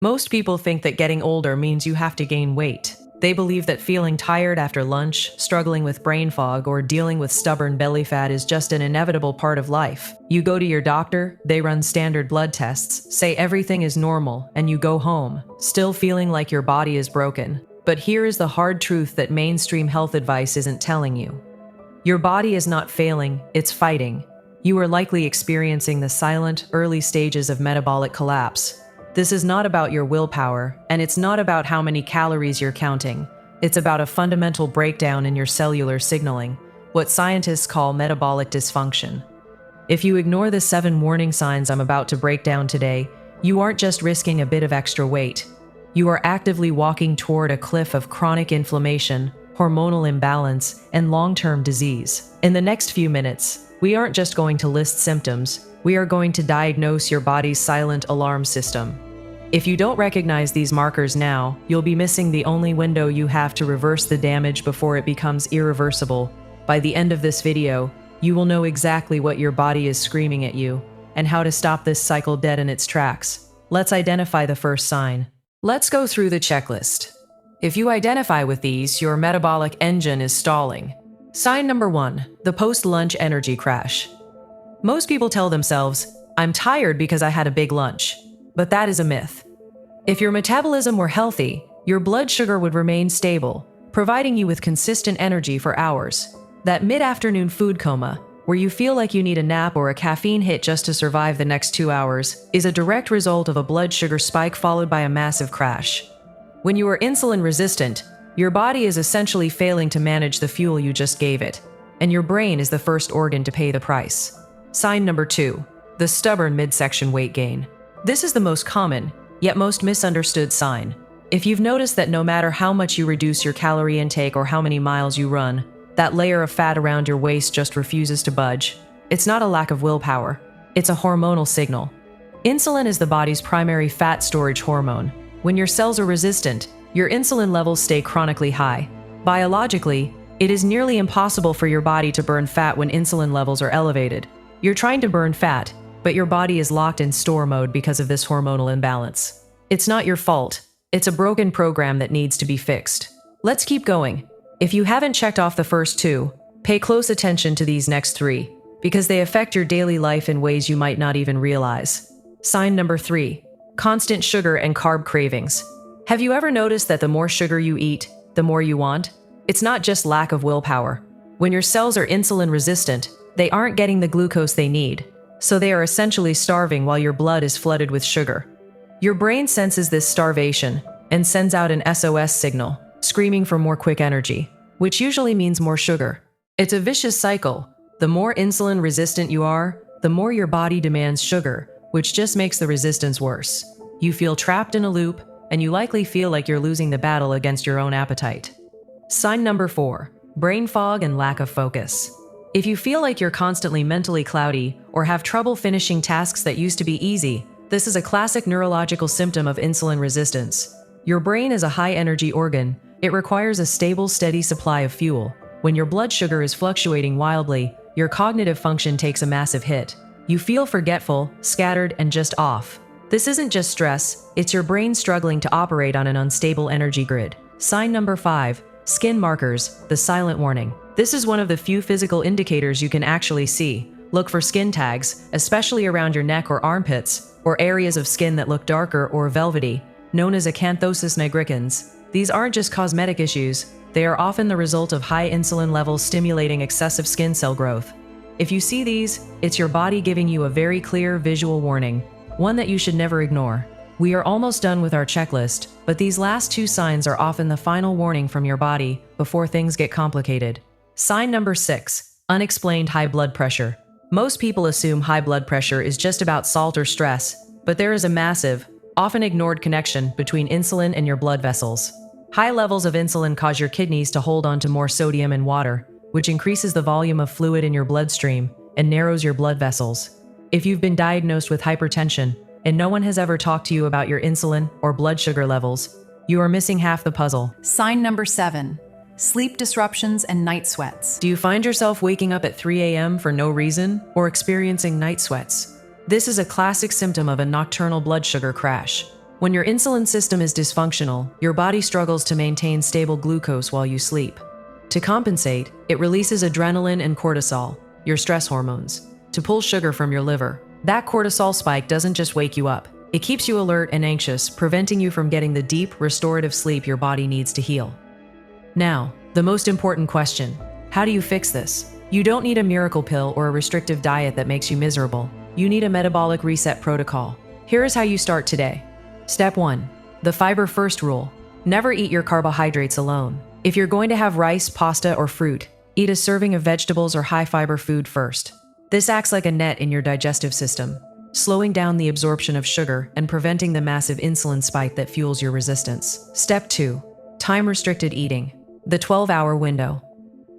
Most people think that getting older means you have to gain weight. They believe that feeling tired after lunch, struggling with brain fog, or dealing with stubborn belly fat is just an inevitable part of life. You go to your doctor, they run standard blood tests, say everything is normal, and you go home, still feeling like your body is broken. But here is the hard truth that mainstream health advice isn't telling you. Your body is not failing, it's fighting. You are likely experiencing the silent, early stages of metabolic collapse. This is not about your willpower, and it's not about how many calories you're counting. It's about a fundamental breakdown in your cellular signaling, what scientists call metabolic dysfunction. If you ignore the 7 warning signs I'm about to break down today, you aren't just risking a bit of extra weight. You are actively walking toward a cliff of chronic inflammation, hormonal imbalance, and long-term disease. In the next few minutes, we aren't just going to list symptoms, we are going to diagnose your body's silent alarm system. If you don't recognize these markers now, you'll be missing the only window you have to reverse the damage before it becomes irreversible. By the end of this video, you will know exactly what your body is screaming at you and how to stop this cycle dead in its tracks. Let's identify the first sign. Let's go through the checklist. If you identify with these, your metabolic engine is stalling. Sign number 1, the post-lunch energy crash. Most people tell themselves, I'm tired because I had a big lunch. But that is a myth. If your metabolism were healthy, your blood sugar would remain stable, providing you with consistent energy for hours. That mid-afternoon food coma, where you feel like you need a nap or a caffeine hit just to survive the next 2 hours, is a direct result of a blood sugar spike followed by a massive crash. When you are insulin resistant, your body is essentially failing to manage the fuel you just gave it, and your brain is the first organ to pay the price. Sign number 2, the stubborn midsection weight gain. This is the most common, yet most misunderstood sign. If you've noticed that no matter how much you reduce your calorie intake or how many miles you run, that layer of fat around your waist just refuses to budge, it's not a lack of willpower, it's a hormonal signal. Insulin is the body's primary fat storage hormone. When your cells are resistant, your insulin levels stay chronically high. Biologically, it is nearly impossible for your body to burn fat when insulin levels are elevated. You're trying to burn fat, but your body is locked in store mode because of this hormonal imbalance. It's not your fault. It's a broken program that needs to be fixed. Let's keep going. If you haven't checked off the first 2, pay close attention to these next 3, because they affect your daily life in ways you might not even realize. Sign number 3, constant sugar and carb cravings. Have you ever noticed that the more sugar you eat, the more you want? It's not just lack of willpower. When your cells are insulin resistant, they aren't getting the glucose they need, so they are essentially starving while your blood is flooded with sugar. Your brain senses this starvation and sends out an SOS signal, screaming for more quick energy, which usually means more sugar. It's a vicious cycle. The more insulin resistant you are, the more your body demands sugar, which just makes the resistance worse. You feel trapped in a loop, and you likely feel like you're losing the battle against your own appetite. Sign number 4, brain fog and lack of focus. If you feel like you're constantly mentally cloudy or have trouble finishing tasks that used to be easy, this is a classic neurological symptom of insulin resistance. Your brain is a high-energy organ. It requires a stable, steady supply of fuel. When your blood sugar is fluctuating wildly, your cognitive function takes a massive hit. You feel forgetful, scattered, and just off. This isn't just stress, it's your brain struggling to operate on an unstable energy grid. Sign number 5, skin markers, the silent warning. This is one of the few physical indicators you can actually see. Look for skin tags, especially around your neck or armpits, or areas of skin that look darker or velvety, known as acanthosis nigricans. These aren't just cosmetic issues, they are often the result of high insulin levels stimulating excessive skin cell growth. If you see these, it's your body giving you a very clear visual warning, one that you should never ignore. We are almost done with our checklist, but these last 2 signs are often the final warning from your body before things get complicated. Sign number 6, unexplained high blood pressure. Most people assume high blood pressure is just about salt or stress, but there is a massive, often ignored connection between insulin and your blood vessels. High levels of insulin cause your kidneys to hold on to more sodium and water, which increases the volume of fluid in your bloodstream and narrows your blood vessels. If you've been diagnosed with hypertension and no one has ever talked to you about your insulin or blood sugar levels, you are missing half the puzzle. Sign number 7, sleep disruptions and night sweats. Do you find yourself waking up at 3 a.m. for no reason or experiencing night sweats? This is a classic symptom of a nocturnal blood sugar crash. When your insulin system is dysfunctional, your body struggles to maintain stable glucose while you sleep. To compensate, it releases adrenaline and cortisol, your stress hormones, to pull sugar from your liver. That cortisol spike doesn't just wake you up. It keeps you alert and anxious, preventing you from getting the deep, restorative sleep your body needs to heal. Now, the most important question: how do you fix this? You don't need a miracle pill or a restrictive diet that makes you miserable. You need a metabolic reset protocol. Here is how you start today. Step 1. The fiber first rule. Never eat your carbohydrates alone. If you're going to have rice, pasta, or fruit, eat a serving of vegetables or high-fiber food first. This acts like a net in your digestive system, slowing down the absorption of sugar and preventing the massive insulin spike that fuels your resistance. Step 2. Time-restricted eating. The 12-hour window.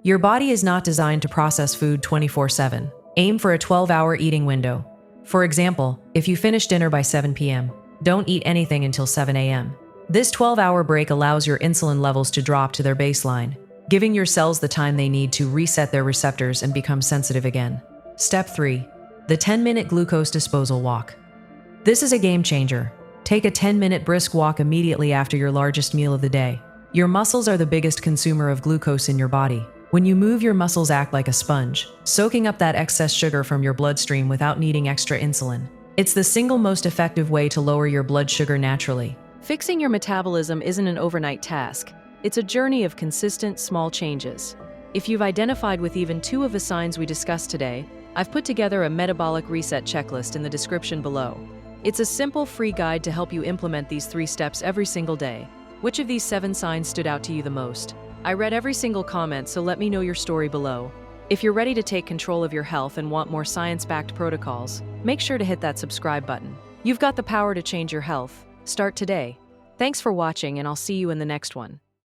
Your body is not designed to process food 24/7. Aim for a 12-hour eating window. For example, if you finish dinner by 7 p.m., don't eat anything until 7 a.m. This 12-hour break allows your insulin levels to drop to their baseline, giving your cells the time they need to reset their receptors and become sensitive again. Step 3. The 10-minute glucose disposal walk. This is a game changer. Take a 10-minute brisk walk immediately after your largest meal of the day. Your muscles are the biggest consumer of glucose in your body. When you move, your muscles act like a sponge, soaking up that excess sugar from your bloodstream without needing extra insulin. It's the single most effective way to lower your blood sugar naturally. Fixing your metabolism isn't an overnight task. It's a journey of consistent, small changes. If you've identified with even 2 of the signs we discussed today, I've put together a metabolic reset checklist in the description below. It's a simple, free guide to help you implement these 3 steps every single day. Which of these 7 signs stood out to you the most? I read every single comment, so let me know your story below. If you're ready to take control of your health and want more science-backed protocols, make sure to hit that subscribe button. You've got the power to change your health. Start today. Thanks for watching, and I'll see you in the next one.